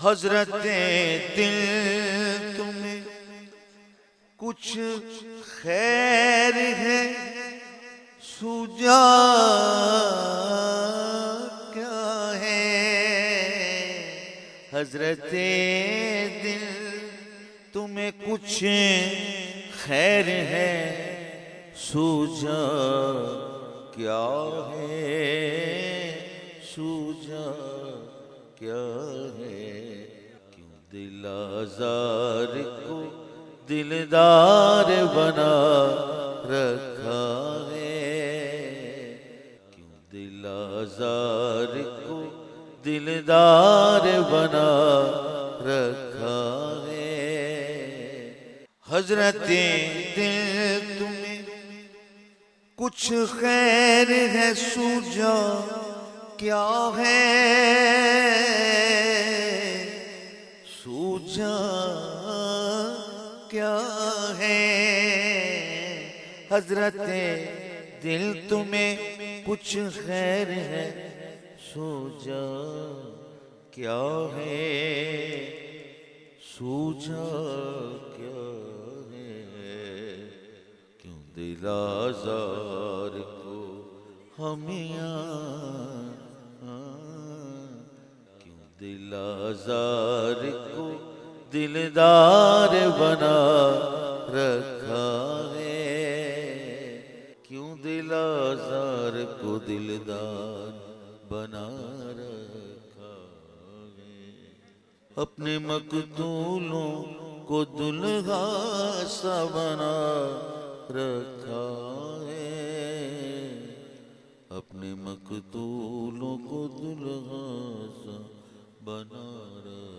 حضرت دل تمہیں کچھ خیر ہے سوجا کیا ہے؟ حضرت دل تمہیں کچھ خیر ہے سوجا کیا ہے؟ سوجا کیا ہے؟ کیوں دل آزار کو دلدار بنا رکھا ہے؟ کیوں دل آزار کو دلدار بنا رکھا ہے؟ حضرت دل تمہیں کچھ خیر ہے سوجا کیا ہے؟ سوجا کیا ہے؟ حضرت دل تمہیں کچھ خیر ہے سوجا کیا ہے؟ سوجا کیا ہے؟ کیوں دل آزار کو ہمیاں کیوں دل آزار کو دلدار بنا رکھا ہے؟ کیوں دل آزار کو دلدار بنا رکھا ہے؟ اپنے مقتولوں کو دلہا سا بنا رکھا ہے؟ اپنے مقتولوں کو دلہا سا بنا رکھا